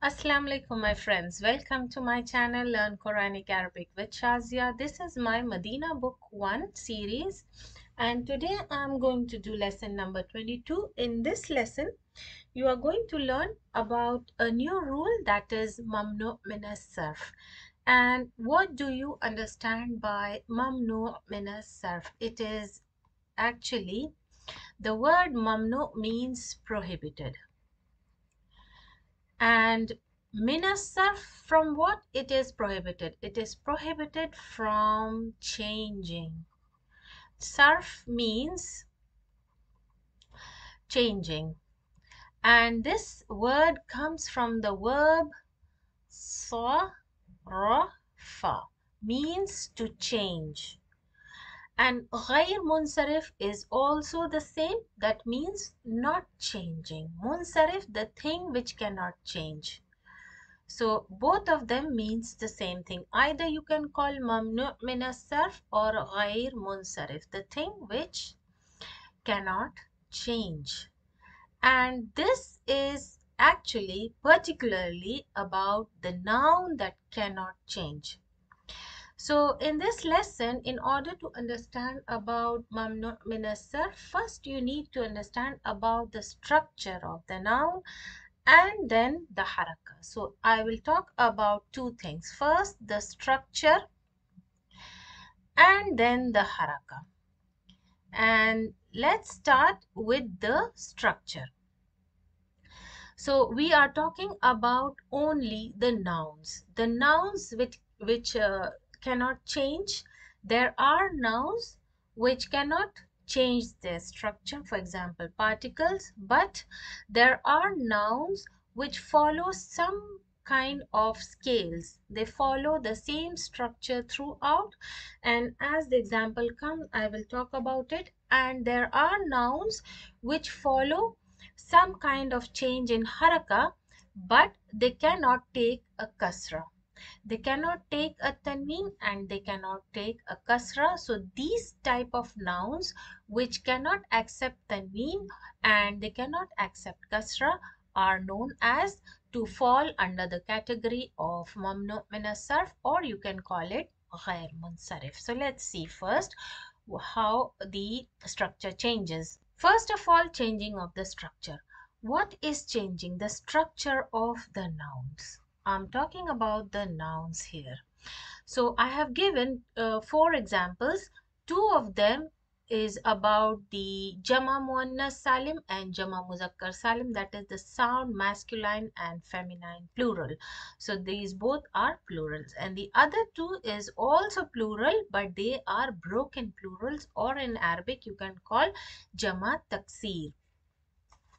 Assalamu alaikum my friends, welcome to my channel Learn Quranic Arabic with Shazia. This is my Madina book 1 series and today I'm going to do lesson number 22. In this lesson you are going to learn about a new rule that is mamnu min as-sarf. And what do you understand by mamnu min as-sarf? It is actually the word mamnu means prohibited. And minasarf, from what it is prohibited? It is prohibited from changing. Sarf means changing. And this word comes from the verb sarafa, means to change. And ghayr munsarif is also the same, that means not changing. Munsarif, the thing which cannot change. So both of them means the same thing. Either you can call mamnu min as-sarf or ghair munsarif, the thing which cannot change. And this is actually particularly about the noun that cannot change. So in this lesson, in order to understand about mamnu min as-sarf, first you need to understand about the structure of the noun and then the haraka. So I will talk about two things. First, the structure and then the haraka. And let's start with the structure. So we are talking about only the nouns. The nouns which cannot change. There are nouns which cannot change their structure, for example particles, but there are nouns which follow some kind of scales. They follow the same structure throughout, and as the example comes I will talk about it. And there are nouns which follow some kind of change in haraka, but they cannot take a kasra. They cannot take a tanween and they cannot take a kasra. So these type of nouns which cannot accept tanween and they cannot accept kasra are known as to fall under the category of mamnu min as-sarf, or you can call it ghair munsarif. So let's see first how the structure changes. First of all, changing of the structure. What is changing? The structure of the nouns. I'm talking about the nouns here. So I have given 4 examples. 2 of them is about the Jama Muannas Salim and Jama Muzakkar Salim, that is the sound masculine and feminine plural. So these both are plurals, and the other 2 is also plural, but they are broken plurals, or in Arabic you can call Jama Taksir.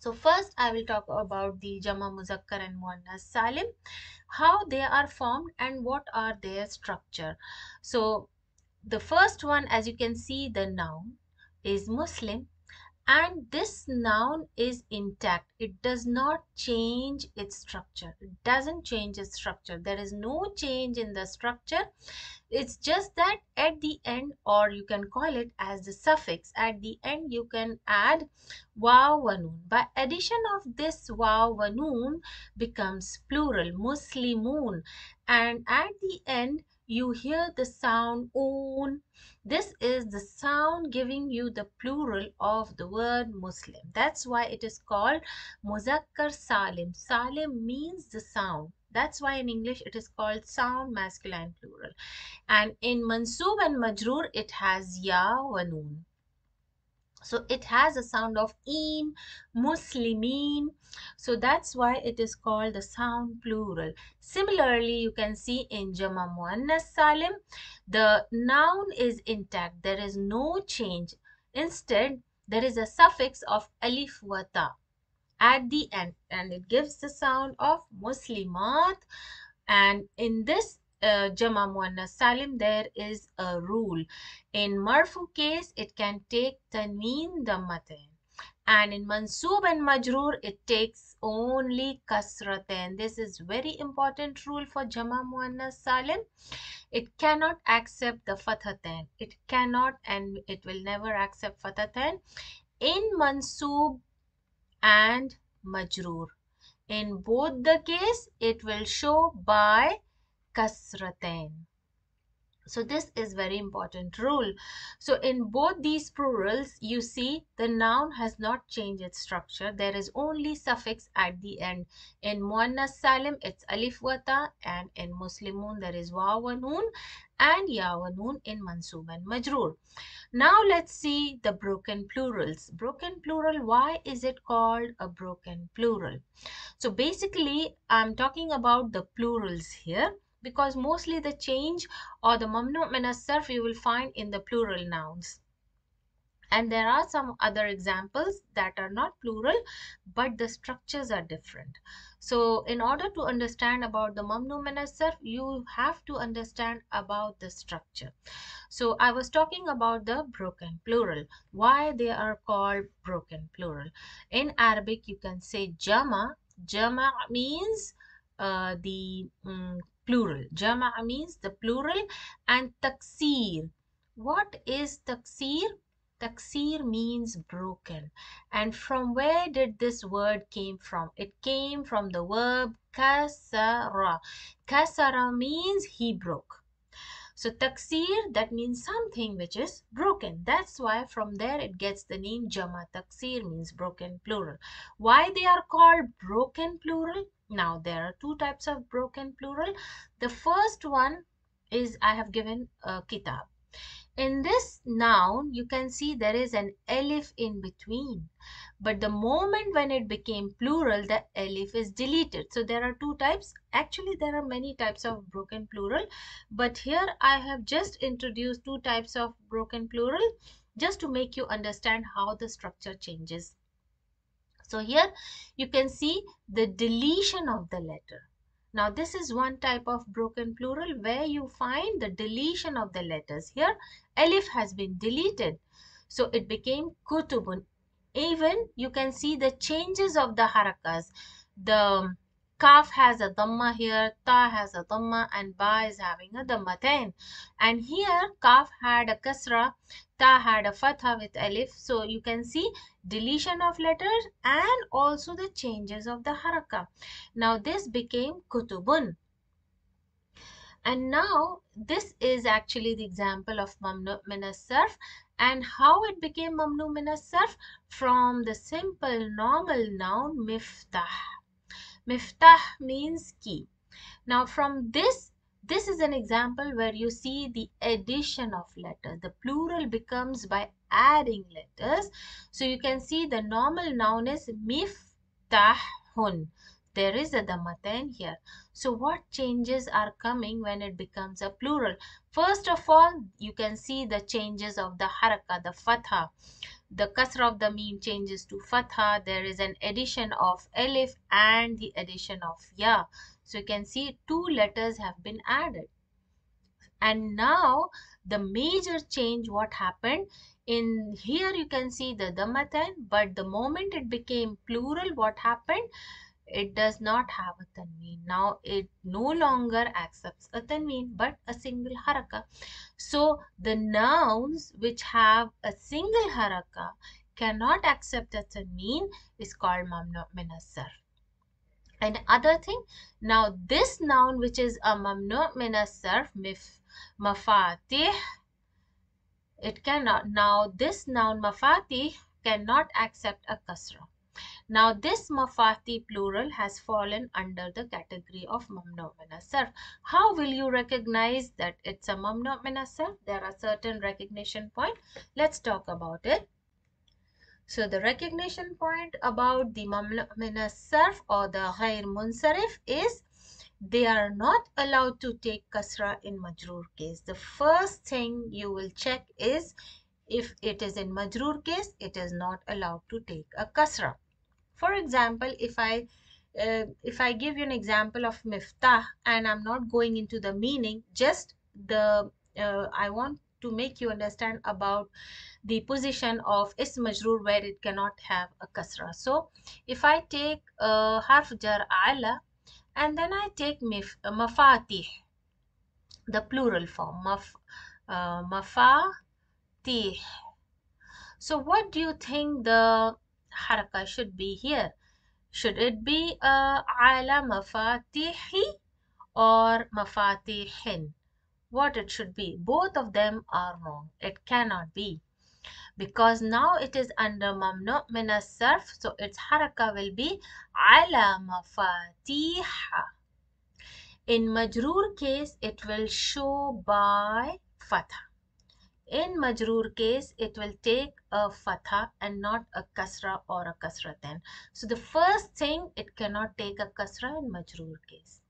So first I will talk about the Jama Muzakkar and Muannas Salim, how they are formed and what are their structure. So the first one, as you can see, the noun is Muslim, and this noun is intact. It does not change its structure. It doesn't change its structure. There is no change in the structure. It's just that at the end, or you can call it as the suffix, at the end you can add waw wa noon. By addition of this waw wa noon becomes plural, muslimun, and at the end you hear the sound oon. This is the sound giving you the plural of the word Muslim. That's why it is called Muzakkar Salim. Salim means the sound. That's why in English it is called sound masculine plural. And in Mansoob and Majroor it has Ya wa Noon. So it has a sound of een, muslimin. So that's why it is called the sound plural. Similarly, you can see in Jama Muannas Salim, the noun is intact. There is no change. Instead, there is a suffix of alif wa ta at the end, and it gives the sound of muslimat. And in this Jama Muannas Salim, there is a rule. In Marfu case, it can take Tanween Dammatain. And in Mansoob and Majroor, it takes only Kasratain. This is very important rule for Jama Muannas Salim. It cannot accept the Fathatain. It cannot, and it will never accept Fathatain in Mansoob and Majroor. In both the case, it will show by kasratain. So this is very important rule. So in both these plurals, you see the noun has not changed its structure. There is only suffix at the end. In muannas salim, it's alif wa ta, and in muslimun, there is waw wa noon and ya wa noon in mansub and majroor. Now let's see the broken plurals. Broken plural, why is it called a broken plural? So basically, I'm talking about the plurals here because mostly the change or the mamnu min as-sarf you will find in the plural nouns. And there are some other examples that are not plural, but the structures are different. So in order to understand about the mamnu min as-sarf, you have to understand about the structure. So I was talking about the broken plural. Why they are called broken plural? In Arabic, you can say jama. Jama means the plural. Jama means the plural, and taksir. What is taksir? Taksir means broken. And from where did this word came from? It came from the verb kasara. Kasara means he broke. So taksir, that means something which is broken. That's why from there it gets the name jama. Taksir means broken plural. Why they are called broken plural? Now there are two types of broken plural. The first one is I have given a kitab. In this noun, you can see there is an elif in between. But the moment when it became plural, the elif is deleted. So there are two types. Actually, there are many types of broken plural. But here I have just introduced two types of broken plural just to make you understand how the structure changes. So here you can see the deletion of the letter. Now this is one type of broken plural where you find the deletion of the letters. Here alif has been deleted. So it became kutubun. Even you can see the changes of the harakas. The kaf has a dhamma here, ta has a dhamma, and ba is having a dhammatain. And here kaf had a kasra, ta had a fatha with alif. So you can see deletion of letters and also the changes of the haraka. Now this became kutubun. And now this is actually the example of mamnu min as-sarf, and how it became mamnu min as-sarf from the simple normal noun miftah. Miftah means key. Now from this is an example where you see the addition of letters. The plural becomes by adding letters. So you can see the normal noun is miftahun. There is a dhammatain here. So what changes are coming when it becomes a plural? First of all, you can see the changes of the haraka, the fatha. The kasra of the meme changes to fatha. There is an addition of alif and the addition of ya. So you can see two letters have been added. And now the major change what happened in here you can see the dhammatain, but the moment it became plural, what happened? It does not have a tanween. Now it no longer accepts a tanween but a single haraka. So the nouns which have a single haraka cannot accept a tanween is called mamnu min as-sarf. And other thing, now this noun which is a mamnu min as-sarf, mafatih, it cannot. Now this noun mafatih cannot accept a kasra. Now this mafati plural has fallen under the category of mamnu min as-sarf. How will you recognize that it's a mamnu min as-sarf? There are certain recognition points. Let's talk about it. So the recognition point about the mamnu min as-sarf or the ghair munsarif is they are not allowed to take kasra in majroor case. The first thing you will check is if it is in majroor case, it is not allowed to take a kasra. For example, if I give you an example of miftah and I'm not going into the meaning, just the I want to make you understand about the position of ism majroor where it cannot have a kasra. So if I take harf jar ala and then I take mafatih, the plural form mafatih. So what do you think the haraka should be here? Should it be ala mafatihi or mafatihin? What it should be? Both of them are wrong. It cannot be, because now it is under mamnu min as-sarf, so its haraka will be ala mafatiha. In majroor case, it will show by fatha. In majroor case, it will take a fatha and not a kasra or a kasraten. So the first thing, it cannot take a kasra in majroor case.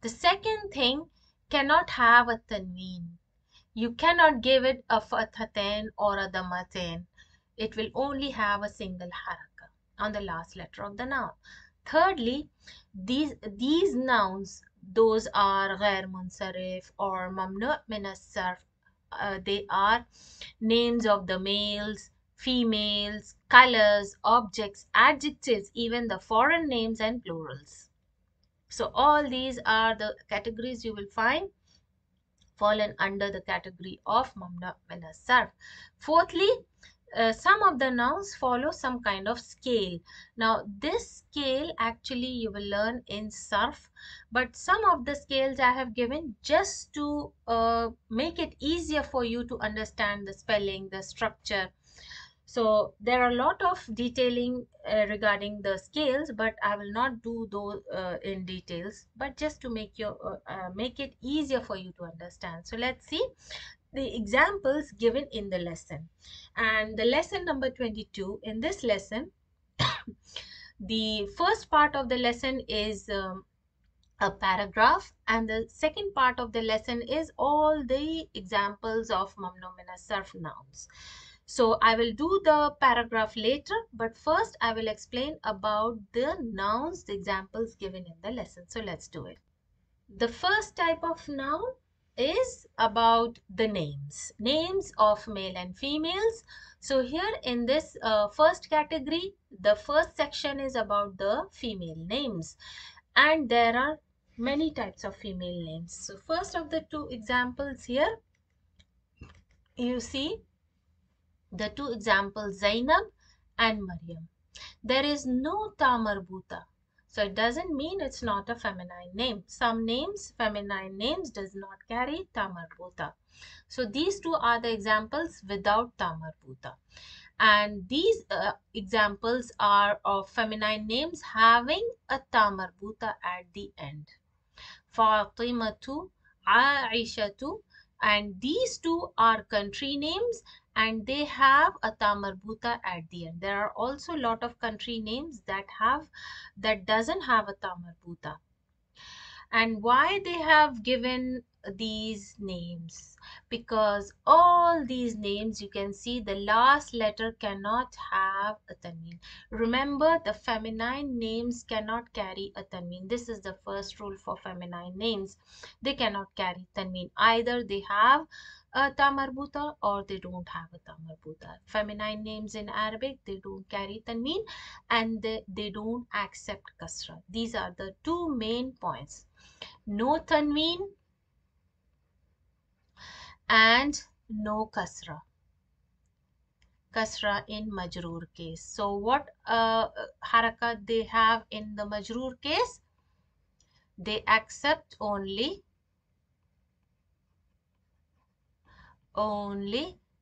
The second thing, cannot have a tanween. You cannot give it a fathatain or a damatain. It will only have a single haraka on the last letter of the noun. Thirdly, these nouns, those are ghair munsarif or mamnu min as-sarf. They are names of the males, females, colors, objects, adjectives, even the foreign names and plurals. So all these are the categories you will find fallen under the category of mamnu min as-sarf. Fourthly, some of the nouns follow some kind of scale. Now, this scale actually you will learn in sarf, but some of the scales I have given just to make it easier for you to understand the spelling, the structure. So there are a lot of detailing regarding the scales, but I will not do those in details, but just to make it easier for you to understand. So let's see the examples given in the lesson. And the lesson number 22, in this lesson, the first part of the lesson is a paragraph, and the second part of the lesson is all the examples of mamnu min as-sarf nouns. So I will do the paragraph later, but first I will explain about the nouns, the examples given in the lesson. So let's do it. The first type of noun is about the names of male and females. So here in this first category, the first section is about the female names, and there are many types of female names. So first of the two examples here, you see the two examples, Zainab and Maryam. There is no ta marbuta. So it doesn't mean it's not a feminine name. Some names, feminine names, does not carry ta marbuta. So these two are the examples without ta marbuta. And these examples are of feminine names having a ta marbuta at the end. Fatimatu, Aishatu, and these two are country names and they have a ta marbuta at the end. There are also a lot of country names that doesn't have a ta marbuta. And why they have given these names? Because all these names, you can see the last letter cannot have a tanween. Remember, the feminine names cannot carry a tanween. This is the first rule for feminine names. They cannot carry tanween. Either they have a ta marbuta or they don't have a ta marbuta. Feminine names in Arabic, they don't carry tanween and they don't accept kasra. These are the two main points. No tanween and no kasra. Kasra in majroor case. So what harakat they have in the majroor case? They accept only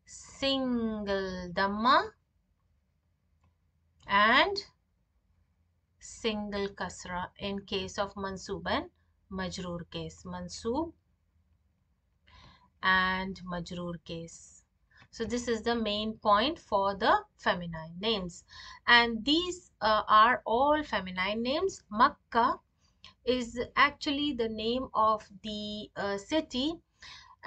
single dhamma and single kasra in case of mansoob and majroor case. Mansoob and majroor case. So this is the main point for the feminine names. And these are all feminine names. Makkah is actually the name of the city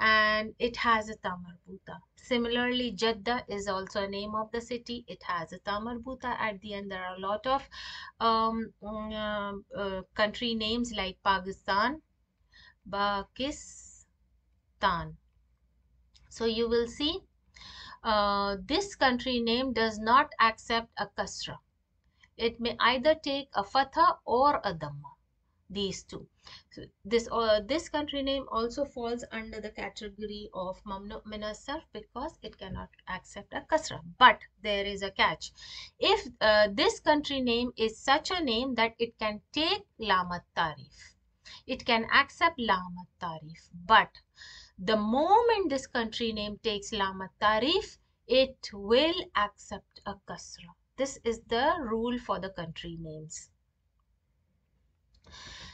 and it has a ta marbuta. Similarly, Jeddah is also a name of the city. It has a ta marbuta at the end. There are a lot of country names like Pakistan, Pakistan. So you will see this country name does not accept a kasra. It may either take a fatha or a dhamma. these two. So this country name also falls under the category of mamnu min as-sarf because it cannot accept a kasra. But there is a catch. If this country name is such a name that it can take lamat tarif, it can accept lamat tarif, but the moment this country name takes lamat tarif, it will accept a kasra. This is the rule for the country names.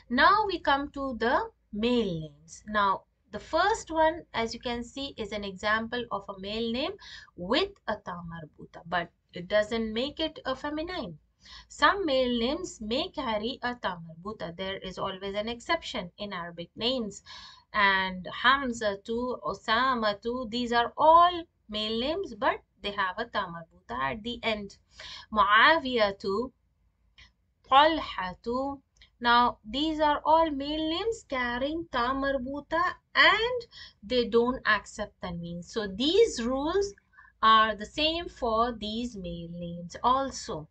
Now we come to the male names. Now the first one, as you can see, is an example of a male name with a ta marbuta, but it doesn't make it a feminine. Some male names may carry a ta marbuta. There is always an exception in Arabic names. And Hamza too, Osama too, these are all male names, but they have a ta marbuta at the end. Muawiyah too, Talhatu. Now, these are all male names carrying ta marbuta and they don't accept tanween. So, these rules are the same for these male names also.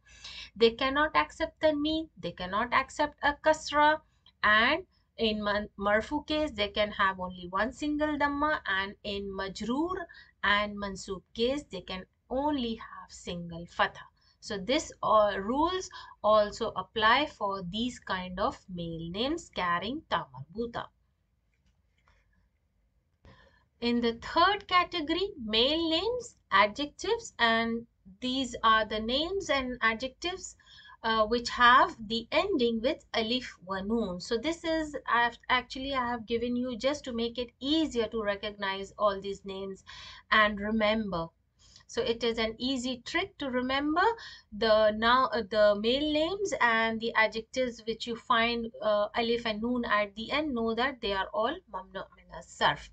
They cannot accept tanween, they cannot accept a kasra, and in marfu case, they can have only one single dhamma, and in majroor and mansub case, they can only have single fatha. So this rules also apply for these kind of male names carrying ta marbuta. In the third category, male names, adjectives, and these are the names and adjectives which have the ending with alif wa noon. So this is actually I have given you just to make it easier to recognize all these names and remember. So it is an easy trick to remember the male names and the adjectives which you find alif and noon at the end. Know that they are all mamnu min as-sarf.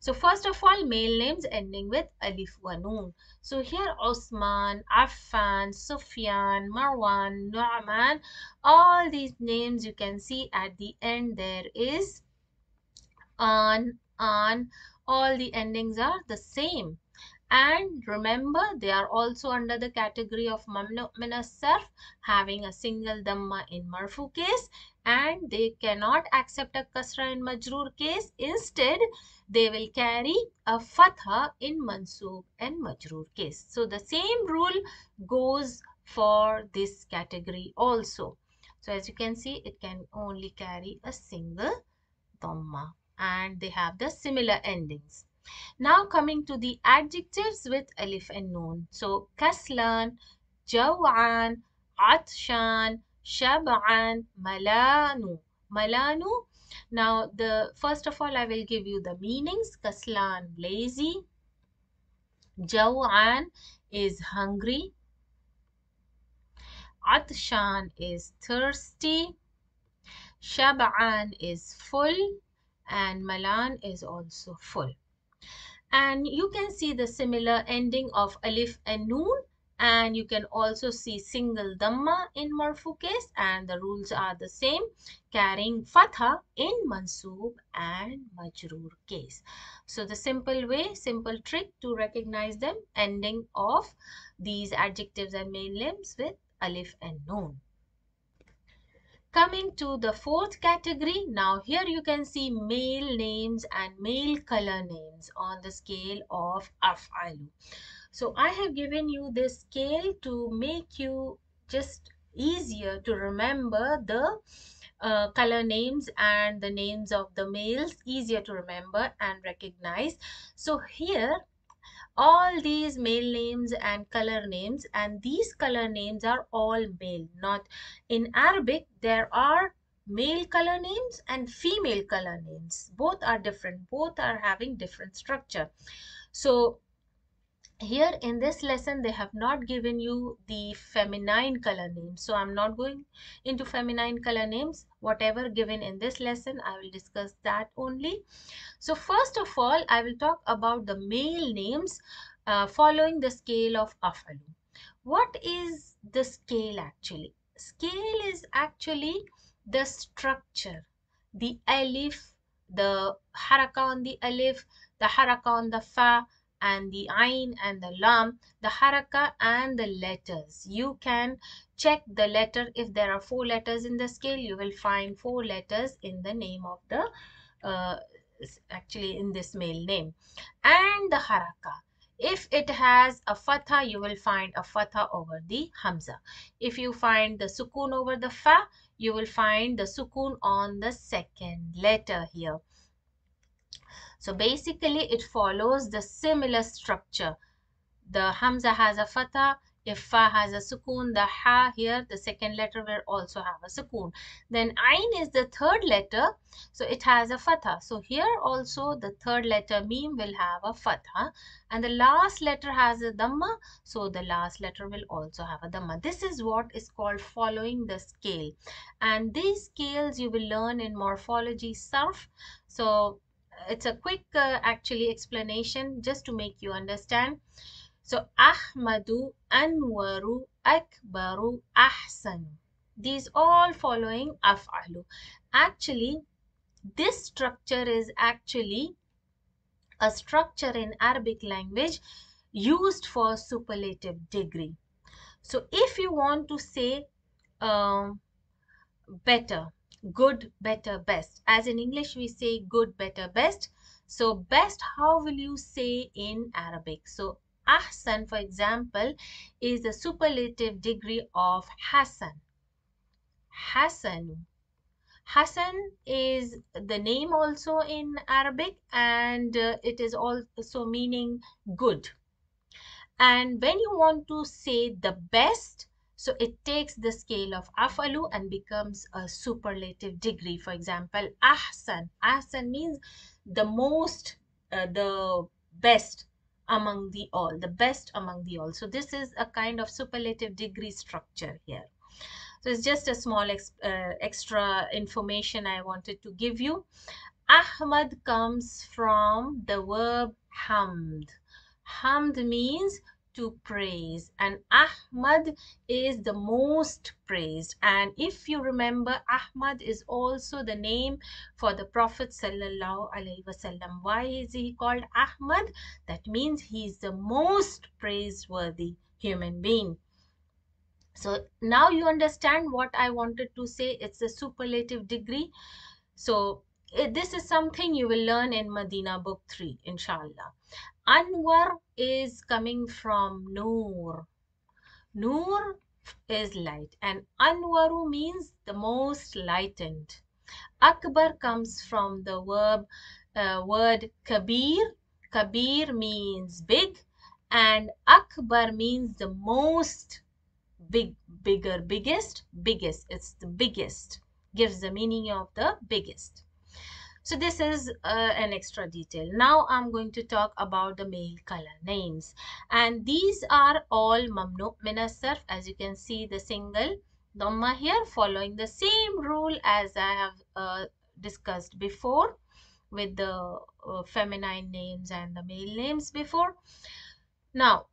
So first of all, male names ending with alif wa noon. So here Osman, Affan, Sufyan, Marwan, Nu'man, all these names you can see at the end there is an, all the endings are the same. And remember, they are also under the category of mamnu min as-sarf, having a single dhamma in marfu case, and they cannot accept a kasra in majroor case. Instead, they will carry a fatha in mansub and majroor case. So the same rule goes for this category also. So as you can see, it can only carry a single dhamma, and they have the similar endings. Now coming to the adjectives with alif and noon. So kaslan, jaw'an, atshan, shab'an, malanu. Malanu. Now the first of all I will give you the meanings. Kaslan, lazy. Jaw'an is hungry. Atshan is thirsty. Shab'an is full. And malan is also full. And you can see the similar ending of alif and noon, and you can also see single dhamma in marfu case, and the rules are the same, carrying fatha in mansub and majroor case. So the simple way, simple trick to recognize them, ending of these adjectives and male names with alif and noon. Coming to the fourth category, now here you can see male names and male color names on the scale of af'alu. So I have given you this scale to make you just easier to remember the color names and the names of the males, easier to remember and recognize. So here all these male names and color names, and these color names are all male. Not in Arabic, there are male color names and female color names. Both are different, both are having different structure. So here in this lesson they have not given you the feminine color names, so I'm not going into feminine color names. Whatever given in this lesson, I will discuss that only. So first of all, I will talk about the male names following the scale of afalu. What is the scale actually? Scale is actually the structure, the alif, the haraka on the alif, the haraka on the fa, and the ain and the lam, the haraka and the letters. You can check the letter. If there are 4 letters in the scale, you will find 4 letters in the name of the uh, actually in this male name. And the haraka, if it has a fatha, you will find a fatha over the hamza. If you find the sukun over the fa, you will find the sukun on the second letter here. So basically it follows the similar structure. The hamza has a fatha. If fa has a sukoon, the ha here, the second letter will also have a sukoon. Then ain is the third letter, so it has a fatha. So here also the third letter meme will have a fatha, and the last letter has a dhamma, so the last letter will also have a dhamma. This is what is called following the scale, and these scales you will learn in morphology sarf. So it's a quick actually explanation just to make you understand. So Ahmadu, Anwaru, Akbaru, Ahsanu. These all following af'alu. Actually, this structure is actually a structure in Arabic language used for superlative degree. So if you want to say um, better, good, better, best. As in English, we say good, better, best. So best, how will you say in Arabic? So Ahsan, for example, is the superlative degree of Hassan. Hassan. Hassan is the name also in Arabic, and it is also meaning good. And when you want to say the best, so it takes the scale of afalu and becomes a superlative degree. For example, ahsan. Ahsan means the most, the best among the all, the best among the all. So this is a kind of superlative degree structure here. So it's just a small extra information I wanted to give you. Ahmad comes from the verb hamd. Hamd means to praise, and Ahmad is the most praised. And if you remember, Ahmad is also the name for the Prophet sallallahu alaihi wasallam. Why is he called Ahmad? That means he is the most praiseworthy human being. So now you understand what I wanted to say. It's a superlative degree. So this is something you will learn in Madina book 3, inshallah. Anwar is coming from Noor. Noor is light, and Anwaru means the most lightened. Akbar comes from the word Kabir. Kabir means big, and Akbar means the most bigger, biggest. It's the biggest. Gives the meaning of the biggest. So this is an extra detail. Now I'm going to talk about the male color names. And these are all mamnu min as-sarf. As you can see the single dhamma here, following the same rule as I have discussed before with the feminine names and the male names before. Now,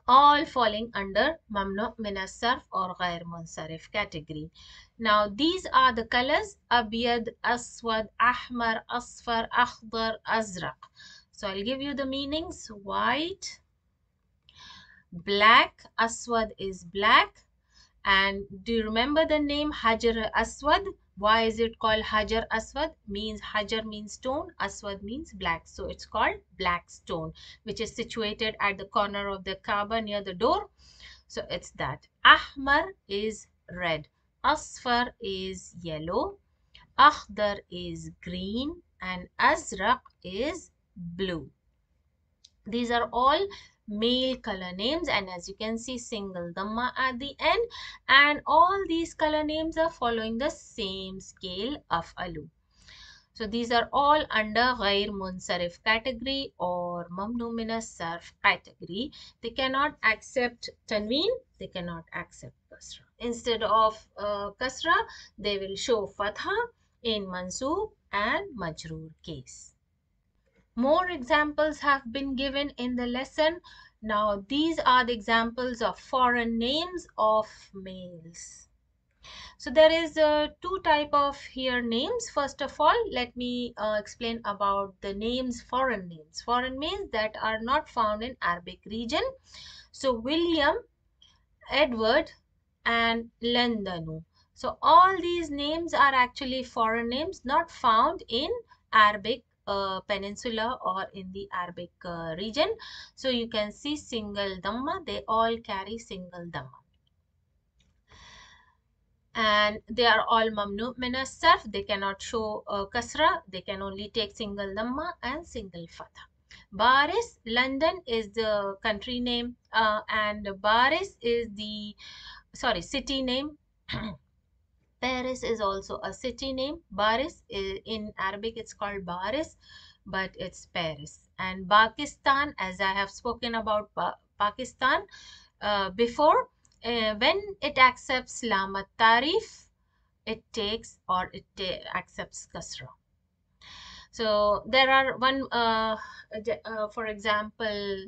all falling under mamnu min as-sarf or ghair munsarif category. Now these are the colors: abiyad, aswad, ahmar, asfar, akhdar, azraq. So I'll give you the meanings: white, black. Aswad is black. And do you remember the name Hajar Aswad? Why is it called Hajar Aswad? Means Hajar means stone, Aswad means black. So it's called black stone, which is situated at the corner of the Kaaba near the door. So it's that. Ahmar is red. Asfar is yellow. Akhdar is green. And Azraq is blue. These are all male color names, and as you can see, single dhamma at the end, and all these color names are following the same scale of alu. So these are all under ghair munsarif category or mamnu min as-sarf category. They cannot accept tanween, they cannot accept kasra. Instead of kasra, they will show fatha in mansoob and majroor case. More examples have been given in the lesson. Now, these are the examples of foreign names of males. So there is two type of here names. First of all, let me explain about the names, foreign names. Foreign names that are not found in Arabic region. So William, Edward, and Londonu. So all these names are actually foreign names not found in Arabic peninsula or in the Arabic region. So you can see single dhamma, they all carry single dhamma. And they are all mamnu min as-sarf. They cannot show kasra. They can only take single dhamma and single fatha. Baris, London is the country name, and Baris is the, sorry, city name. Paris is also a city name. Baris in Arabic it's called Baris, but it's Paris. And Pakistan, as I have spoken about Pakistan before, when it accepts Lamat Tarif, it takes or it accepts kasra. So there are for example,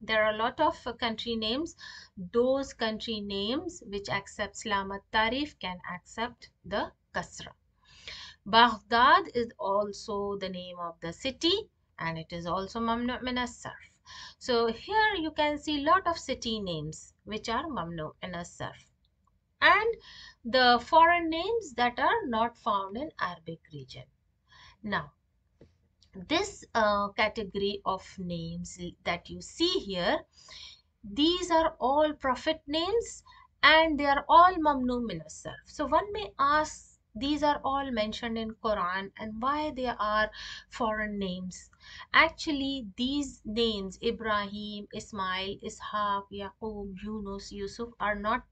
there are a lot of country names. Those country names which accepts lamat tarif can accept the kasra. Baghdad is also the name of the city, and it is also mamnu min as-sarf. So here you can see lot of city names which are mamnu min as-sarf, and the foreign names that are not found in Arabic region. Now, this category of names that you see here, these are all prophet names and they are all mamnu min as-sarf. So one may ask, these are all mentioned in Quran and why they are foreign names? Actually, these names Ibrahim, Ismail, Ishaq, Yaqub, Yunus, Yusuf are not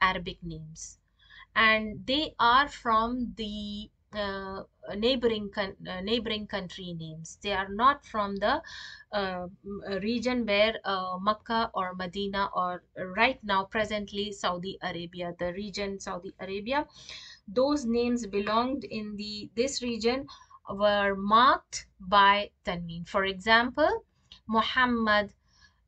Arabic names, and they are from the neighboring country names. They are not from the region where Makkah or Medina or right now presently Saudi Arabia, the region Saudi Arabia. Those names belonged in this region were marked by tanween. For example, Muhammad,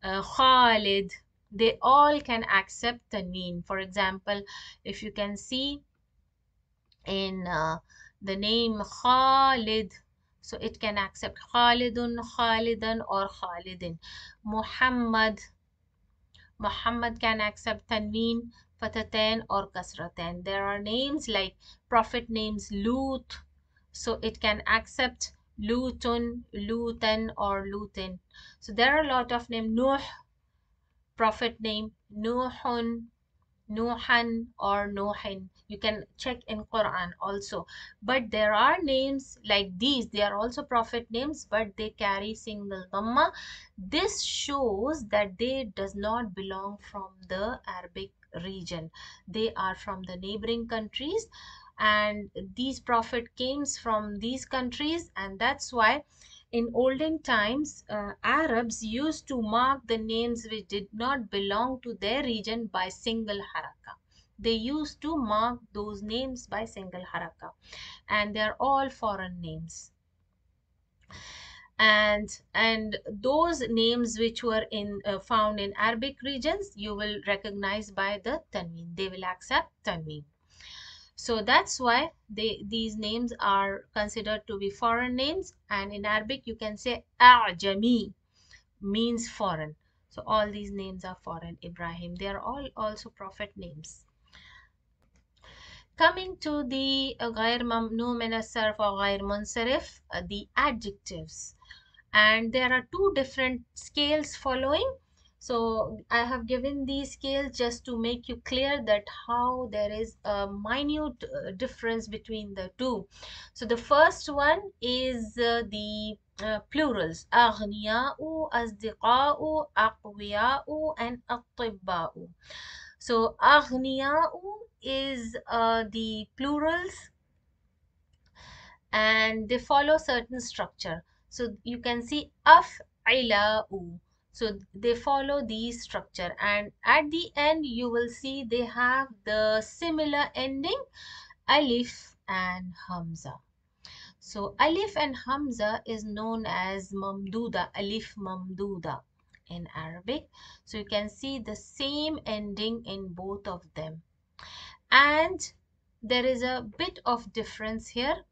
Khalid, they all can accept tanween. For example, if you can see in the name Khalid, so it can accept Khalidun, Khalidan, or Khalidin. Muhammad, Muhammad can accept tanween, fatatain, or kasratain. There are names like prophet names Lut, so it can accept Lutun, Lutan, or Lutin. So there are a lot of names. Nuh, prophet name Nuhun, Nuhan, or Nuhin. You can check in Quran also. But there are names like these. They are also prophet names, but they carry single dhamma. This shows that they does not belong from the Arabic region. They are from the neighboring countries, and these prophet came from these countries, and that's why in olden times, Arabs used to mark the names which did not belong to their region by single haraka. They used to mark those names by single haraka, and they are all foreign names. And those names which were in found in Arabic regions, you will recognize by the tanween. They will accept tanween. So that's why these names are considered to be foreign names, and in Arabic you can say A'jami means foreign. So all these names are foreign. Ibrahim, they are all also prophet names. Coming to the غير ممنوع من الصرف or غير منصرف, the adjectives. And there are two different scales following. So I have given these scales just to make you clear that how there is a minute difference between the two. So the first one is the plurals أغنياء, أصدقاء, أقوياء, and أطباء. So أغنياء is the plurals, and they follow certain structure. So you can see af'ila'u. So they follow these structure, and at the end you will see they have the similar ending alif and hamza. So alif and hamza is known as mamduda, alif mamduda in Arabic. So you can see the same ending in both of them. And there is a bit of difference here.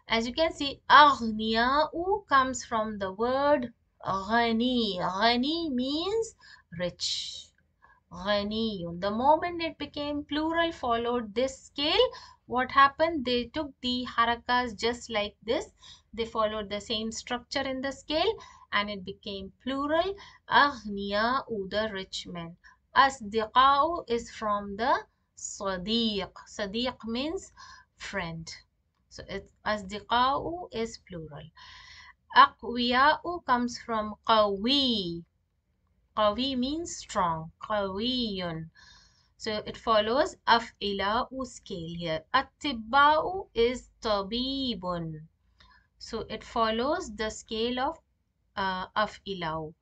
As you can see, أغنياء comes from the word غني. غني means rich. غني. The moment it became plural, followed this scale, what happened? They took the harakas just like this. They followed the same structure in the scale and it became plural. أغنياء, the rich men. أصدقاء is from the صديق. صديق means friend. So it's أصدقاء is plural. أقوياء comes from قوي. قوي means strong. قوي. So it follows أفعلاء scale here. أطباء is طبيب. So it follows the scale of أفعلاء.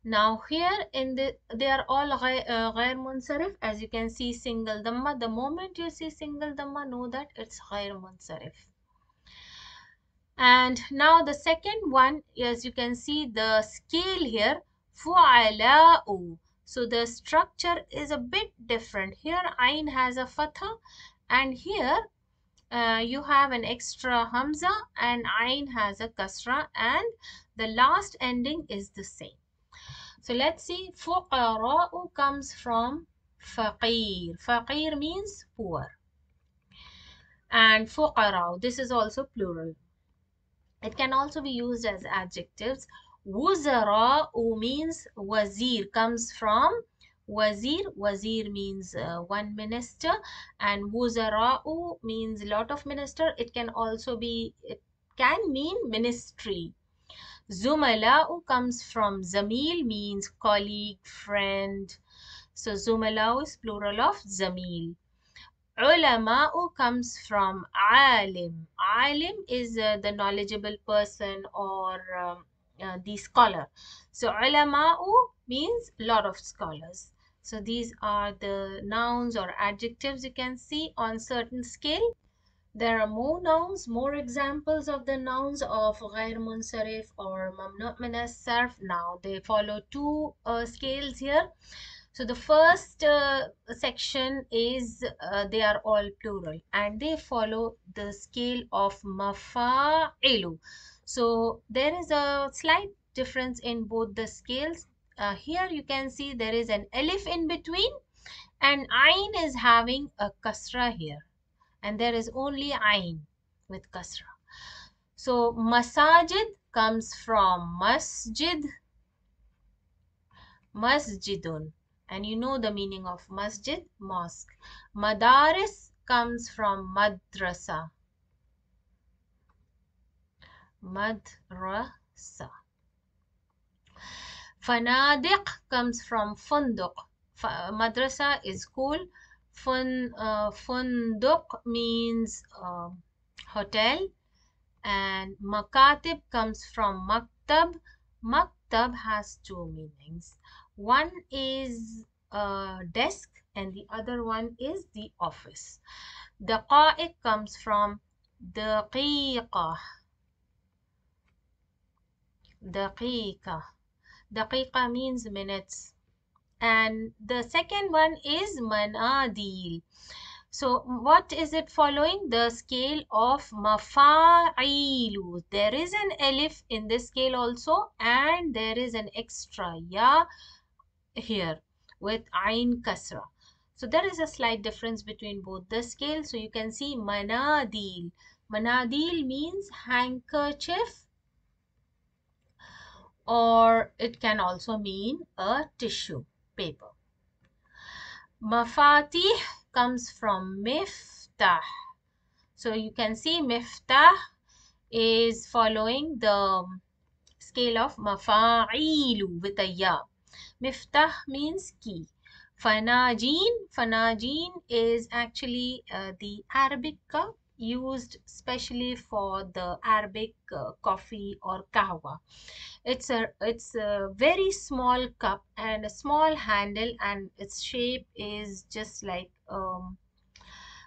Now here in they are all غير منصرف. As you can see, single dhamma. The moment you see single dhamma, know that it's غير منصرف. And now the second one, as you can see the scale here, فعلاء. So the structure is a bit different. Here ayn has a fatha and here you have an extra hamza and ayn has a kasra and the last ending is the same. So let's see, فقراء comes from faqir. Faqir means poor. And فقراء, this is also plural. It can also be used as adjectives. Wuzara means wazir, comes from wazir. Wazir means one minister, and wuzara means lot of minister. It can mean ministry. Zumala comes from zamil, means colleague, friend. So zumala is plural of zamil. Ulama'u comes from alim. Alim is the knowledgeable person or the scholar. So ulama'u means lot of scholars. So these are the nouns or adjectives you can see on certain scale. There are more nouns, more examples of the nouns of غير منصرف or ممنوع من الصرف. Now they follow two scales here. So the first section is they are all plural and they follow the scale of mafa'ilu. So there is a slight difference in both the scales. Here you can see there is an alif in between and ayn is having a kasra here. And there is only ayn with kasra. So masajid comes from masjid, masjidun. And you know the meaning of masjid, mosque. Madaris comes from madrasa, madrasa. Fanadiq comes from funduq. Madrasa is school. Funduq means hotel. And makatib comes from maktab. Maktab has two meanings. One is a desk and the other one is the office. Daqa'iq comes from daqiqa. Daqiqa. Daqiqa means minutes. And the second one is manadil. So what is it following? The scale of mafa'ilu. There is an alif in this scale also and there is an extra ya here with ayn kasra. So there is a slight difference between both the scales. So you can see manadil. Manadil means handkerchief or it can also mean a tissue paper. Mafatih comes from miftah. So you can see miftah is following the scale of mafa'ilu with a ya. Miftah means key. Fanajin is actually the Arabic cup used specially for the Arabic coffee or kahwa. It's a very small cup and a small handle and its shape is just like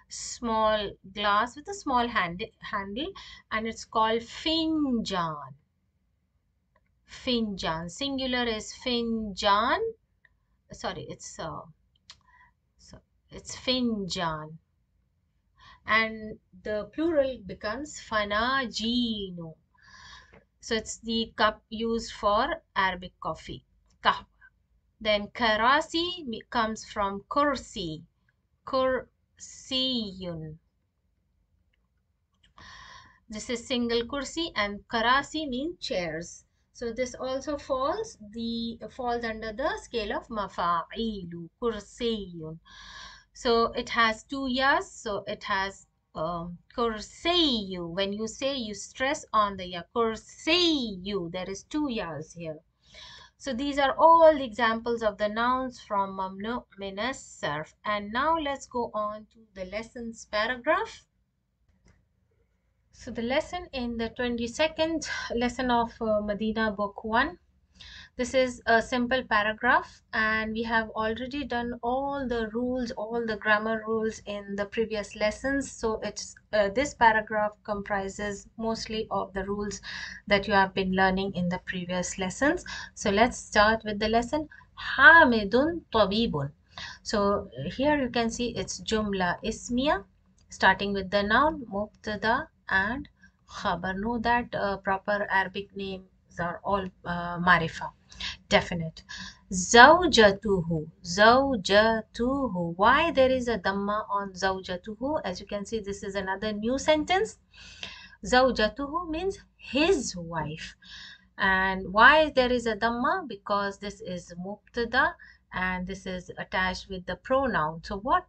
small glass with a small handle, and it's called finjan. Finjan. Singular is finjan. Sorry, so it's finjan. And the plural becomes fanajino. So it's the cup used for Arabic coffee. Kahwa. Then karasi comes from kursi. Kursiyun. This is single kursi, and karasi means chairs. So this also falls under the scale of mafa'ilu, kursiyun. So it has two yas, so it has kursiyu. When you say, you stress on the ya, kursiyu. There is two yas here. So these are all the examples of the nouns from mamnu min as-sarf. And now let's go on to the lessons paragraph. So the lesson in the 22nd lesson of Madina book 1. This is a simple paragraph, and we have already done all the rules, all the grammar rules in the previous lessons. So it's this paragraph comprises mostly of the rules that you have been learning in the previous lessons. So let's start with the lesson. Hamidun tabibun. So here you can see it's jumla ismiya, starting with the noun mubtada and khabar. Know that proper Arabic names are all marifa, definite. Zawjatuhu, zawjatuhu. Why there is a dhamma on zawjatuhu? As you can see, this is another new sentence. Zawjatuhu means his wife. And why there is a dhamma? Because this is mubtada and this is attached with the pronoun. So what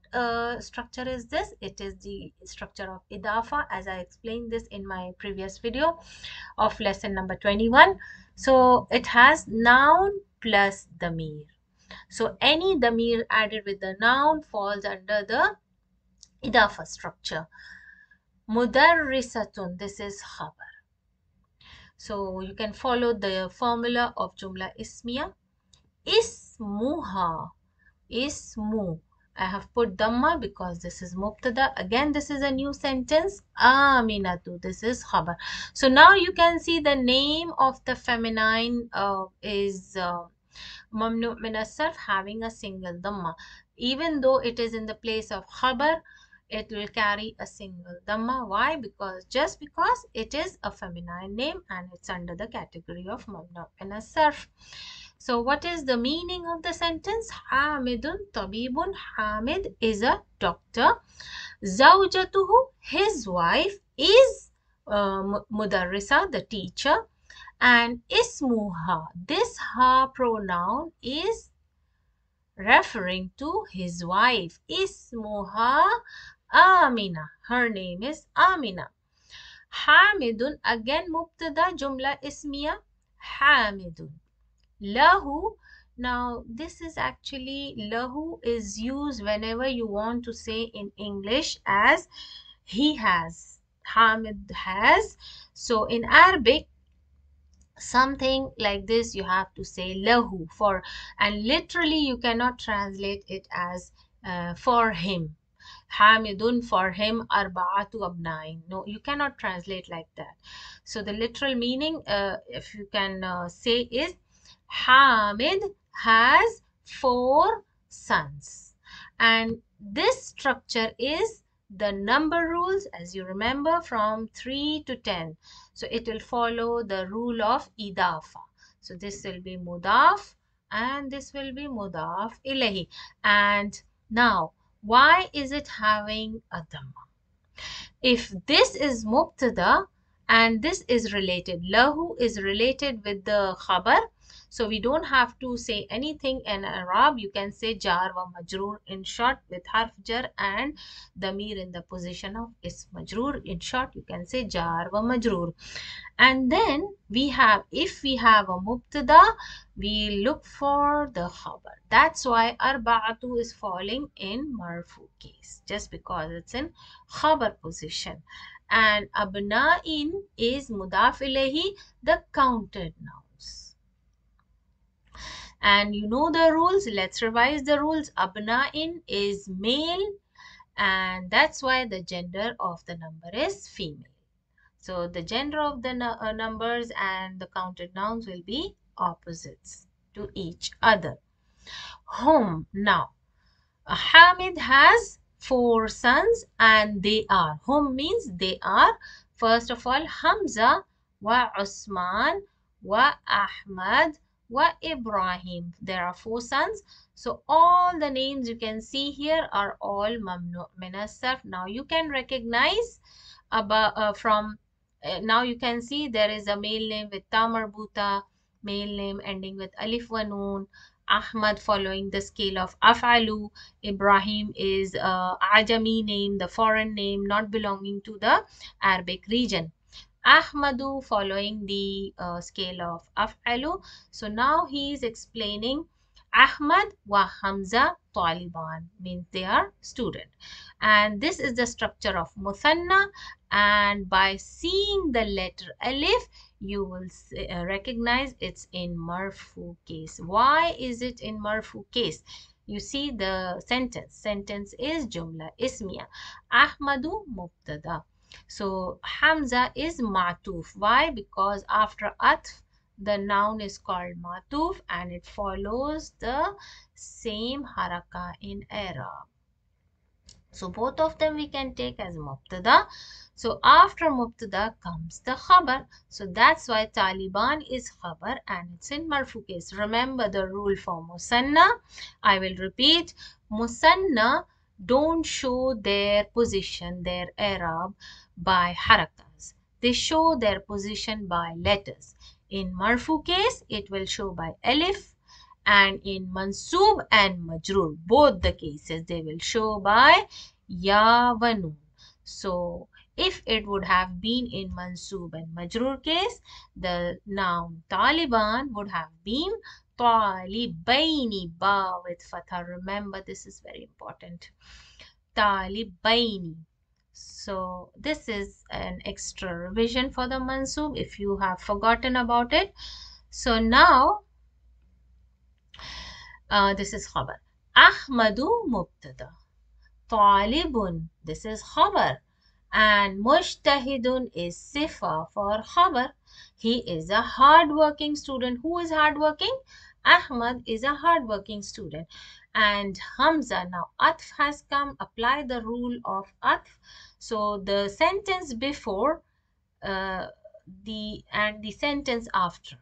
structure is this? It is the structure of idafa, as I explained this in my previous video of lesson number 21. So it has noun plus damir. So any damir added with the noun falls under the idafa structure. Mudarrisatun, this is khabar. So you can follow the formula of jumla ismiya. Ismuha, ismu. I have put dhamma because this is mubtada. Again, this is a new sentence. Aminatu, this is khabar. So now you can see the name of the feminine is mamnu min as-sarf, having a single dhamma. Even though it is in the place of khabar, it will carry a single dhamma. Why? Just because it is a feminine name and it's under the category of mamnu min as-sarf. So what is the meaning of the sentence? Hamidun tabibun. Hamid is a doctor. Zawjatuhu, his wife, is mudarrisa, the teacher. And ismuha, this ha pronoun is referring to his wife. Ismuha Amina. Her name is Amina. Hamidun, again mubtada, jumla ismiya. Hamidun. Lahu. Now this is actually, lahu is used whenever you want to say in English as he has. Hamid has. So in Arabic, something like this you have to say lahu for, and literally you cannot translate it as for him. Hamidun, for him, arba'atu abnain. No, you cannot translate like that. So the literal meaning, if you can say, is Hamid has 4 sons. And this structure is the number rules, as you remember, from 3 to 10. So it will follow the rule of idafa. So this will be mudaf and this will be mudaf ilahi. And now, why is it having a dhamma? If this is mubtada and this is related, lahu is related with the khabar, so we don't have to say anything in Arab. You can say jar wa majroor in short with harf jar and damir in the position of ism majroor. In short, you can say jar wa majroor. And then we have, if we have a mubtada, we look for the khabar. That's why arba'atu is falling in marfu case, just because it's in khabar position. And abna'in is mudaf ilayhi, the counted nouns. And you know the rules. Let's revise the rules. Abna'in is male and that's why the gender of the number is female. So the gender of the numbers and the counted nouns will be opposites to each other. Home. Now, Hamid has four sons and they are. Hum means they are. First of all, Hamza wa Usman wa Ahmad wa Ibrahim. There are four sons. So all the names you can see here are all mamnu min as-sarf. Now you can recognize about from now you can see there is a male name with ta marbuta, male name ending with alif wa noon, Ahmad following the scale of af'alu, Ibrahim is a Ajami name, the foreign name not belonging to the Arabic region. Ahmadu following the scale of af'alu. So now he is explaining Ahmad wa Hamza Taliban means they are student. And this is the structure of Muthanna, and by seeing the letter Alif you will recognize it's in marfu case. Why is it in marfu case? You see the sentence is jumla ismiya, Ahmadu mubtada, so Hamza is matuf. Why? Because after atf the noun is called matuf and it follows the same haraka in Arab. So both of them we can take as mubtada. So after mubtada comes the khabar. So that's why Taliban is khabar and it's in marfu case. Remember the rule for musanna. I will repeat. Musanna don't show their position, their Arab by harakas. They show their position by letters. In marfu case, it will show by alif, and in mansub and majrur, both the cases, they will show by ya wa noon. So if it would have been in mansub and majrur case, the noun Taliban would have been talibaini, ba with fatha. Remember, this is very important. Talibaini. So this is an extra revision for the mansub if you have forgotten about it. So now this is khabar. Ahmadu mubtada. Talibun, this is khabar. And mushtahidun is sifa for khabar. He is a hardworking student. Who is hardworking? Ahmad is a hardworking student. And Hamza, now atf has come. Apply the rule of atf. So the sentence before the sentence after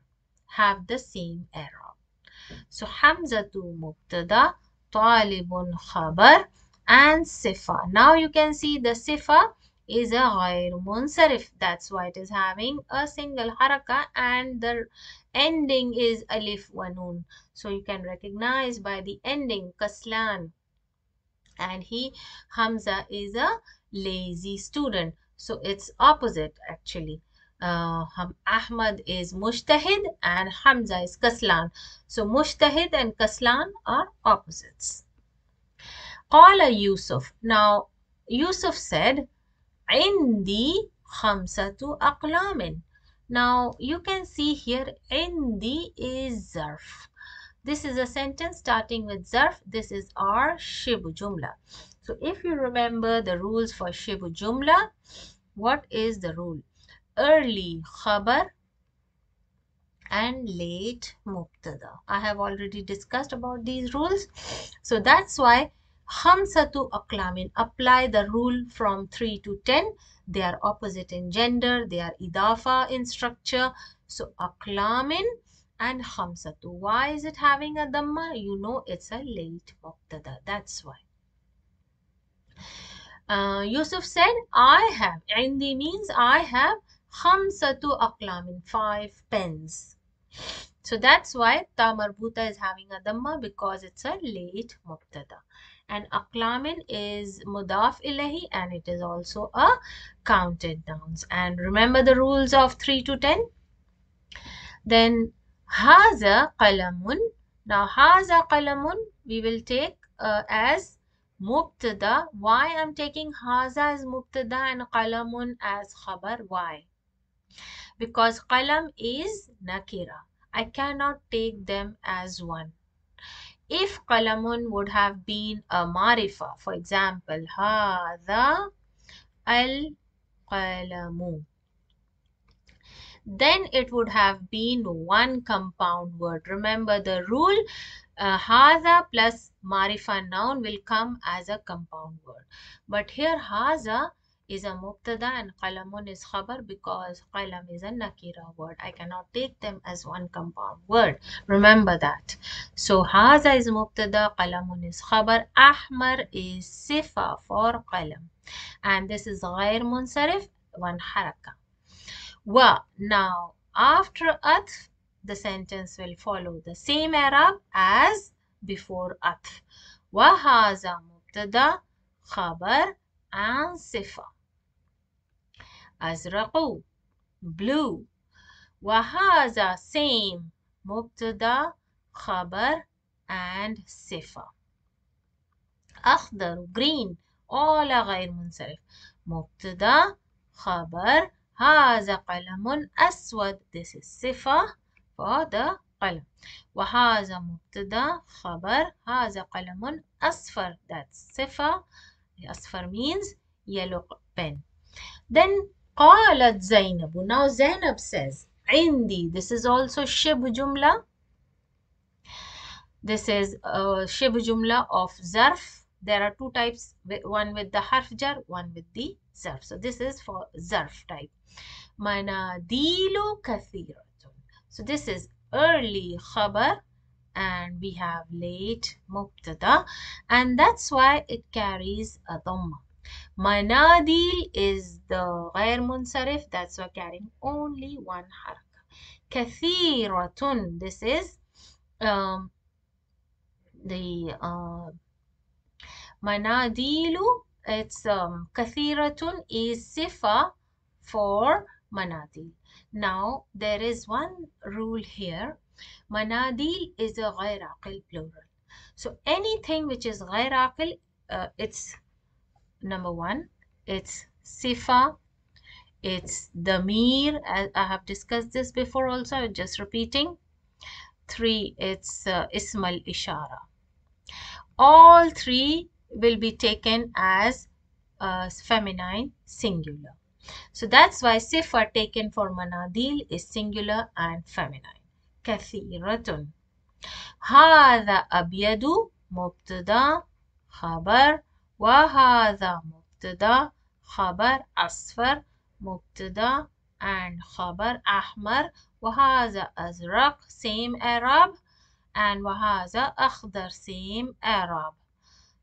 have the same error. So Hamzatu mubtada, talibun khabar, and sifa. Now you can see the sifa is a ghair munsarif. That's why it is having a single haraka and the ending is alif wa noon. So you can recognize by the ending kaslan. And Hamza is a lazy student. So it's opposite actually. Ahmad is mushtahid and Hamza is kaslan. So mushtahid and kaslan are opposites. Qala Yusuf. Now Yusuf said, Indi khamsatu aqlamin. Now you can see here Indi is zarf. This is a sentence starting with zarf. This is our shibu jumla. So if you remember the rules for shibu jumla, what is the rule? Early khabar and late mubtada. I have already discussed about these rules. So that's why khamsatu aqlamin, apply the rule from 3 to 10. They are opposite in gender. They are idafa in structure. So aqlamin and khamsatu. Why is it having a dhamma? You know it's a late mubtada. That's why. Yusuf said, I have. Indi means I have khamsatu aqlamin, 5 pens. So that's why ta marbuta is having a dhamma because it's a late mubtada. And aqlamin is mudaf ilahi and it is also a counted nouns. And remember the rules of 3 to 10? Then haza qalamun. Now haza qalamun we will take as mubtada. Why I'm taking haza as mubtada and qalamun as khabar? Why? Because qalam is nakira. I cannot take them as one. If qalamun would have been a marifa, for example, hadha al-qalamu, then it would have been one compound word. Remember the rule, haza plus marifa noun will come as a compound word. But here haza is a mubtada and qalamun is khabar because qalam is a nakira word. I cannot take them as one compound word. Remember that. So haza is mubtada, qalamun is khabar, ahmar is sifa for qalam. And this is ghair munsarif, one haraka. Wa. Now, after atf, the sentence will follow the same Arab as before atf. Wa haza mubtada, khabar, and sifa. Azraqu, blue. Wa haza same, mubtada, khabar, and sifa. أخضر green all غير منصرف مبتدا خبر هذا قلم أسود this is صفة for the قلم وهذا مبتدا خبر هذا قلم أصفر that's صفة أصفر means yellow pen. Then قالت زينب, now Zainab says عندي, this is also شبه جملة. This is a shibh jumla of zarf. There are two types, one with the harf jar, one with the zarf. So this is for zarf type. Manadilu kathiratun. So this is early khabar and we have late mubtada and that's why it carries a dhamma. Manadil is the ghair munsarif, that's why carrying only one haraka. Kathiratun, this is the manadilu, it's kathiratun is sifa for manadil. Now there is one rule here. Manadil is a ghair aqil plural. So anything which is ghair aqil, it's number one, it's sifa, it's damir, as I have discussed this before also, just repeating. 3, it's ism al-ishara. All three will be taken as feminine singular. So that's why sifa taken for manadil is singular and feminine. Kathiratun. هذا أبيض مبتدا خبر وهذا مبتدا خبر أصفر مبتدا and خبر أحمر وهذا أزرق same Arab and وهذا أخضر same Arab.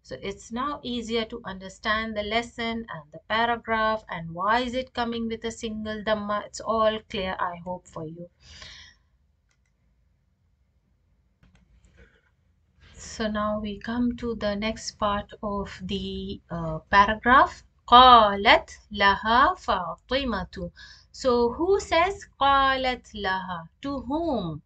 So it's now easier to understand the lesson and the paragraph and why is it coming with a single dhamma. It's all clear, I hope, for you. So now we come to the next part of the paragraph. قالت لها فاطمة. So who says قالت لها? To whom?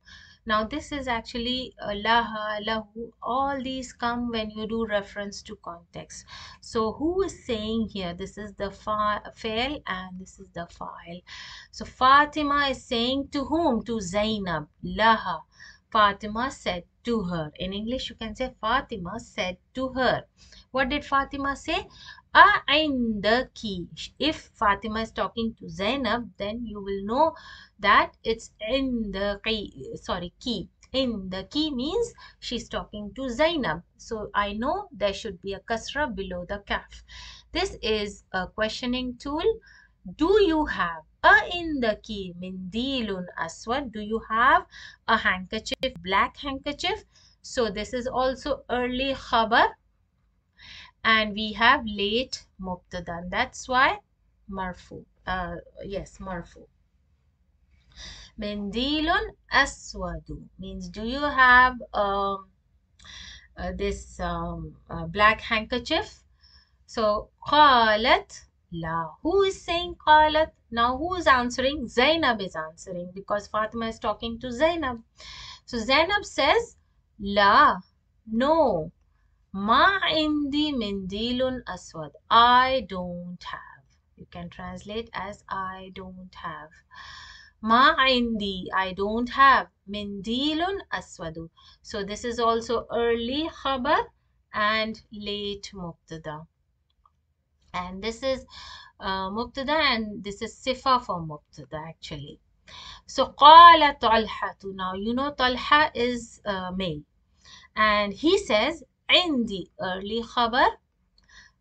Now this is actually laha, lahu, all these come when you do reference to context. So who is saying here? This is the fa'il and this is the fa'il. So Fatima is saying to whom? To Zainab. Laha. Fatima said to her. In English you can say Fatima said to her. What did Fatima say? A'indaki. If Fatima is talking to Zainab, then you will know that it's in the key. In the key means she's talking to Zainab. So I know there should be a kasra below the kaf. This is a questioning tool. Do you have in the key mindilun aswad? Do you have a handkerchief, black handkerchief? So this is also early khabar. And we have late mubtada. That's why marfu. Yes, marfu. Mendilun aswadu means do you have this black handkerchief? So qalat la. Who is saying qalat? Now who is answering? Zainab is answering because Fatima is talking to Zainab. So Zainab says la, no. Ma indi mendilun aswad. I don't have. You can translate as I don't have. ما عندي, I don't have. منديل أسود. So this is also early خبر and late مبتدا. And this is مبتدا and this is صفة for مبتدا actually. So قال طلحة. Now you know طلحة is male. And he says عندي early خبر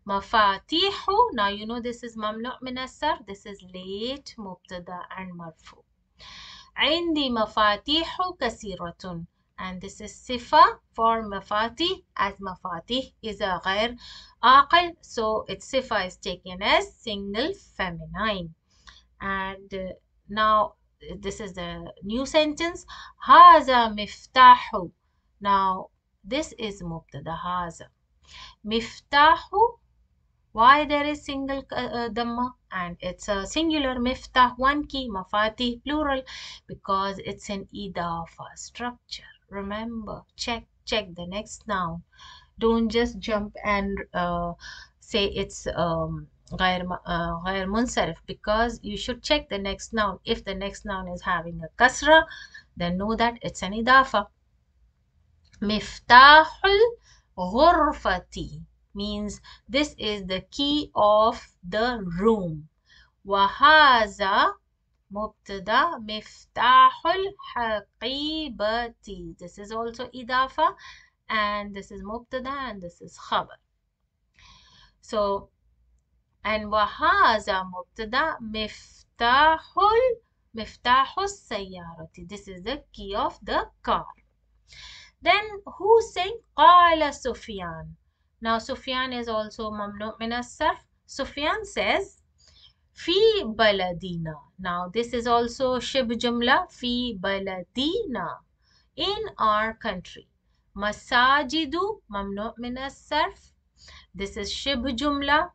مفاتيح. Now you know this is ممنوع من الصرف. This is late مبتدا and مرفوع. عندي مفاتيح كثيرة. And this is صفة for مفاتيح, as مفاتيح is a غير عاقل, so its صفة is taken as single feminine. And now this is the new sentence. هذا مفتاح. Now this is مبتدا هذا. مفتاح, why there is single dhamma and it's a singular miftah, one key, mafati plural, because it's an idafa structure. Remember, check the next noun. Don't just jump and say it's غير munsarif, because you should check the next noun. If the next noun is having a kasra, then know that it's an idafa. مفتاح الغرفة means this is the key of the room. وهذا مبتدا مفتاح الحقيبة. This is also إضافة and this is مبتدا and this is خبر. So and وهذا مبتدا مفتاح السيارة. This is the key of the car. Then who sang قال سفيان? Now Sufyan is also mamnu min as-sarf. Sufyan says في بلدنا. Now this is also shib jumla في بلدنا, in our country. Masajidu mamnu min as-sarf. This is shib jumla.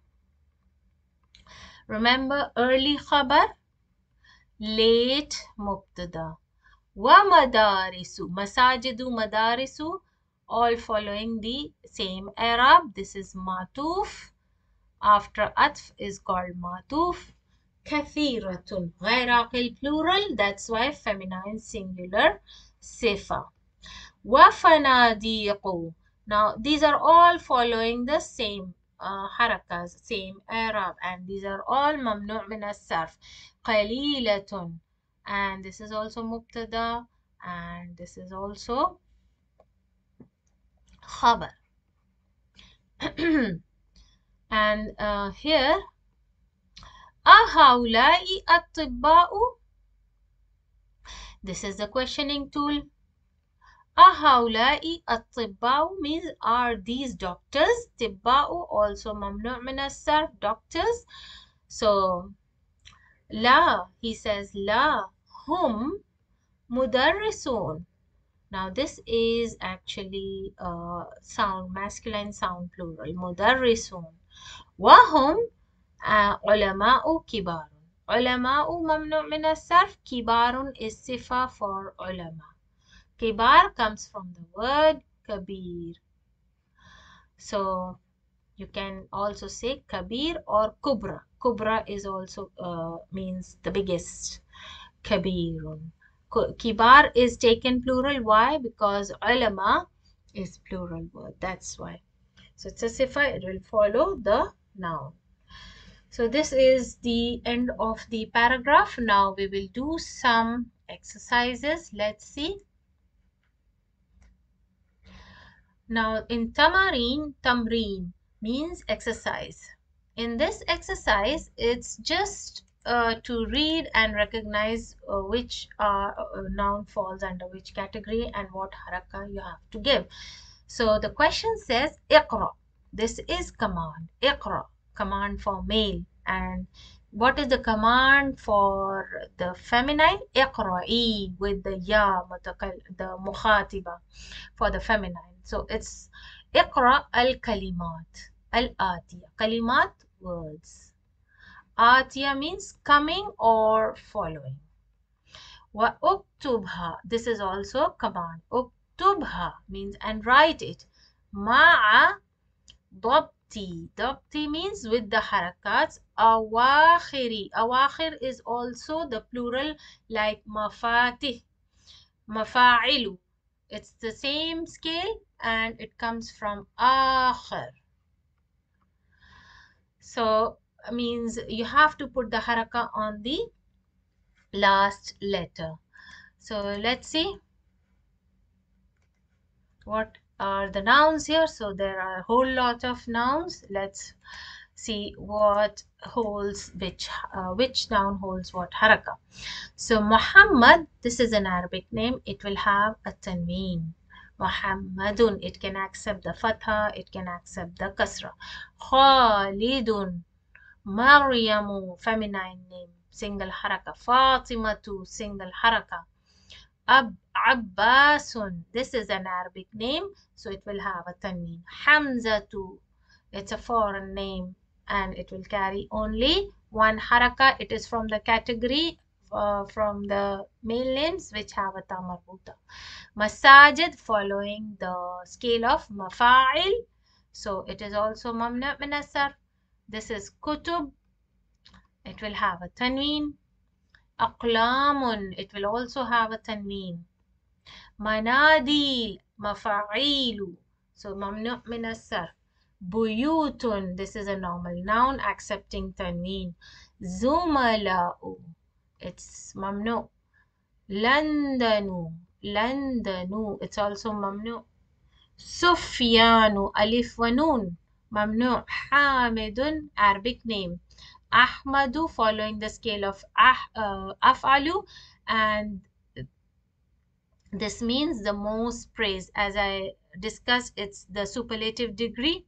Remember early khabar, late mubtada. ومدارس, masajidu, madarisu, all following the same Arab. This is matuf. After atf is called matuf. كثيرة, غير عاقل plural, that's why feminine singular sifa. وفناديق. Now these are all following the same harakas, same Arab, and these are all mamnu' min as-sarf. قليلة, and this is also mubtada and this is also khabar. And here أهؤلاء الطباء. This is the questioning tool. أهؤلاء الطباء means are these doctors? طباء also ممنوع من الصرف, doctors. So لا, he says لا هم مدرسون. Now this is actually sound masculine sound plural, مدرسون. وهم علماء كبار. علماء ممنوع من الصرف. كبار is صفة for علماء. كبار comes from the word kabir. So you can also say kabir or kubra. Kubra is also means the biggest. Kabirun. Kibar is taken plural. Why? Because ulama is plural word. That's why. So it's a sifa. It will follow the noun. So this is the end of the paragraph. Now we will do some exercises. Let's see. Now in tamreen means exercise. In this exercise, it's just to read and recognize which noun falls under which category and what haraka you have to give. So the question says iqra. This is command. Iqra, command for male. And what is the command for the feminine? Iqra'i, with the ya, the mukhatiba for the feminine. So it's iqra al-kalimat. Al-atiya. Kalimat, words. Atiya means coming or following. Wa uktubha. This is also command. Uktubha means and write it. Ma'a ضبط Dabti means with the harakats. Awakhiri. Awakhir is also the plural like mafatih, mafa'ilu. It's the same scale and it comes from akhir. So means you have to put the haraka on the last letter. So let's see what are the nouns here. So there are a whole lot of nouns. Let's see what holds which noun holds what haraka. So Muhammad, this is an Arabic name. It will have a tanween. Muhammadun, it can accept the fatha, it can accept the kasra. Khalidun, Maryamu, feminine name, single haraka. Fatimatu, single haraka. Abbasun, this is an Arabic name, so it will have a tanween. Hamzatu, it's a foreign name and it will carry only one haraka. It is from the category from the male names which have a ta marbuta. Masajid, following the scale of mafa'il, so it is also mamnu min as-sarf. This is kutub, it will have a tanween. Aqlamun, it will also have a tanween. Manadil, mafa'ilu, so mamnu min as-sarf. Buyutun, this is a normal noun accepting tanween. Zumala'u, it's mamnu. Landanu, landanu, it's also mamnu. Sufyanu, alif wa noon, mamnu. Hamidun, Arabic name. Ahmadu, following the scale of af'alu, and this means the most praised. As I discussed, it's the superlative degree.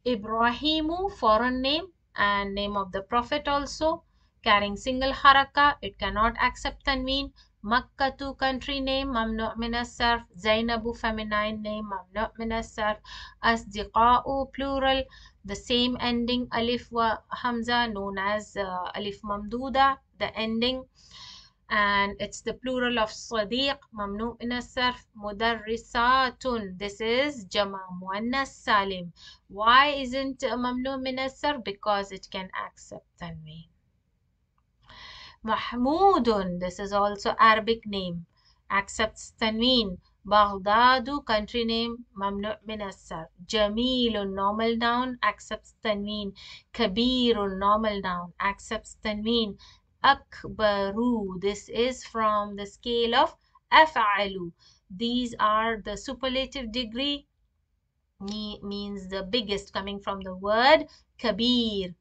Ibrahimu, foreign name and name of the prophet also, carrying single haraka. It cannot accept tanween. Makkatu, country name, mamnu min as-sarf. Zainabu, feminine name, mamnu min as-sarf. Asdiqa'u, plural, the same ending alif wa hamza, known as alif mamduda, the ending, and it's the plural of sadiq, mamnu min as-sarf. Mudarrisatun, this is jama muannas salim. Why isn't mamnu min as-sarf? Because it can accept tanween. Mahmudun, this is also Arabic name, accepts tanween. Baghdadu, country name, mamnu min as-sarf. Jamilun, normal noun, accepts tanween. Kabirun, normal noun, accepts tanween. Akbaru, this is from the scale of af'alu. These are the superlative degree, means the biggest, coming from the word kabir.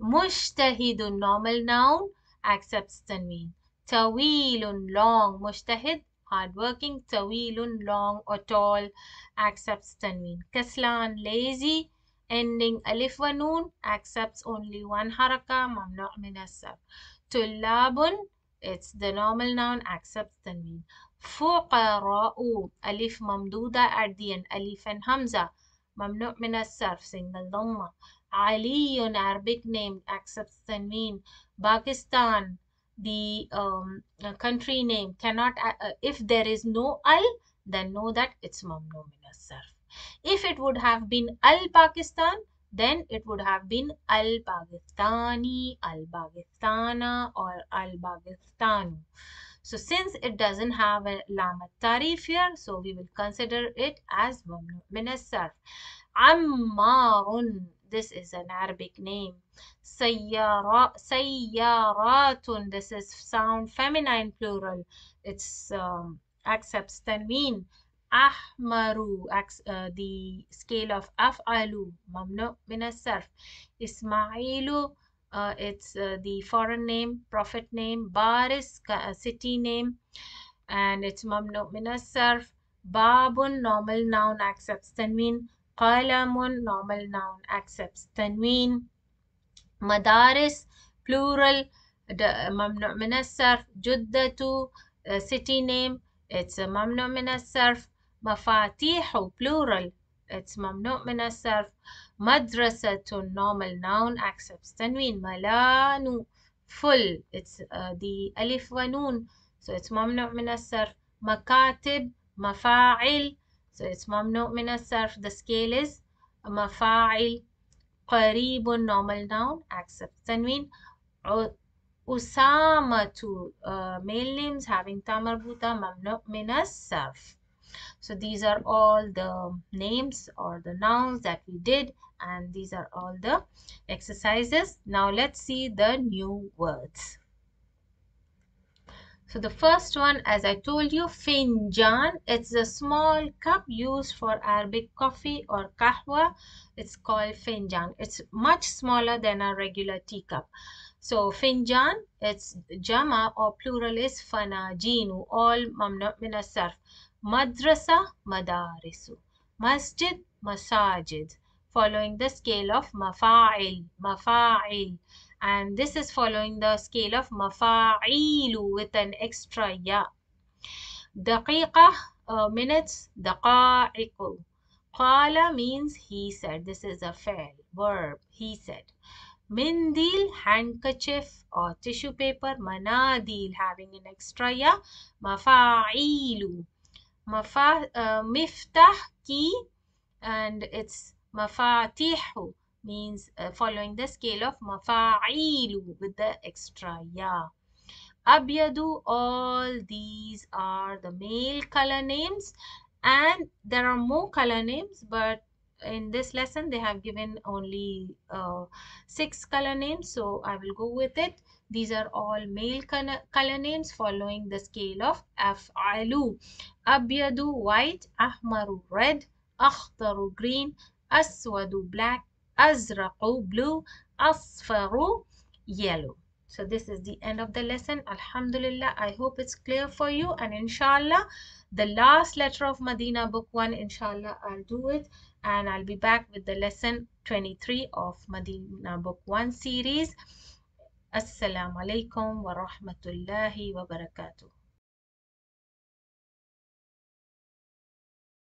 Mushtahidun, normal noun, accepts tanween. Tawilun, long, mushtahid, hardworking. Tawilun, long or tall, accepts tanween. Kaslan, lazy, ending alif wa noon, accepts only one haraka, mamnu min as-sarf. Tullabun, it's the normal noun, accepts tanween. Fuqara'u, alif mamduda at the end, alif and hamza, mamnu min as-sarf, single dhamma. Aliyun, Arabic name, accepts tanween. Pakistan, the country name, cannot, if there is no al, then know that it's mamnu min as-sarf. If it would have been al-Pakistan, then it would have been al-Pakistani, al-Pakistana, or al-Pakistanu. So since it doesn't have a lam tarif here, so we will consider it as mamnu min as-sarf. Ammarun, this is an Arabic name. Sayyaratun, this is sound feminine plural. It's accepts tanween. Ahmaru, the scale of af'alu, mamnu min as-sarf. Ismailu, it's the foreign name, prophet name. Baris, city name, and it's mamnu min as-sarf. Babun, normal noun, accepts tanween. Qalamun, normal noun, accepts tanween. Madaris, plural, mamnu min as-sarf. Juddatu, city name, it's a mamnu min as-sarf. Mafatihu, plural, it's mamnu min as-sarf. Madrasatun, normal noun, accepts tanween. Malanu, full, it's the alif wa noon, so it's mamnu min as-sarf. Makatib, mafa'il, so it's mamnu min as-sarf, the scale is mafa'il. قريب normal noun accepts tanween. أسامة male names having ta marbuta mamnu min as-sarf. So these are all the names or the nouns that we did, and these are all the exercises. Now let's see the new words. So the first one, as I told you, finjan. It's a small cup used for Arabic coffee or kahwa. It's called finjan. It's much smaller than a regular teacup. So finjan, it's jama or plural is fanajinu, all mamnu min as-sarf. Madrasa, madarisu. Masjid, masajid. Following the scale of mafa'il, mafa'il, and this is following the scale of mafa'ilu with an extra ya. Daqiqa, minutes, daqa'iqu. Qala means he said. This is a fail verb, he said. Mindil, handkerchief or tissue paper. Manadil, having an extra ya. Mafa'ilu. Miftah, key, and it's mafatihu, means following the scale of mafa'ilu with the extra ya. Abyadu, all these are the male color names, and there are more color names, but in this lesson they have given only 6 color names, so I will go with it. These are all male color names following the scale of af'alu. Abyadu, white. Ahmaru, red. Akhtaru, green. Aswadu, black. Azraqu, blue. Asfaru, yellow. So this is the end of the lesson. Alhamdulillah, I hope it's clear for you, and inshallah the last letter of Madina book 1, inshallah I'll do it, and I'll be back with the lesson 23 of Madina book 1 series. Assalamu alaikum wa rahmatullahi wa barakatuh.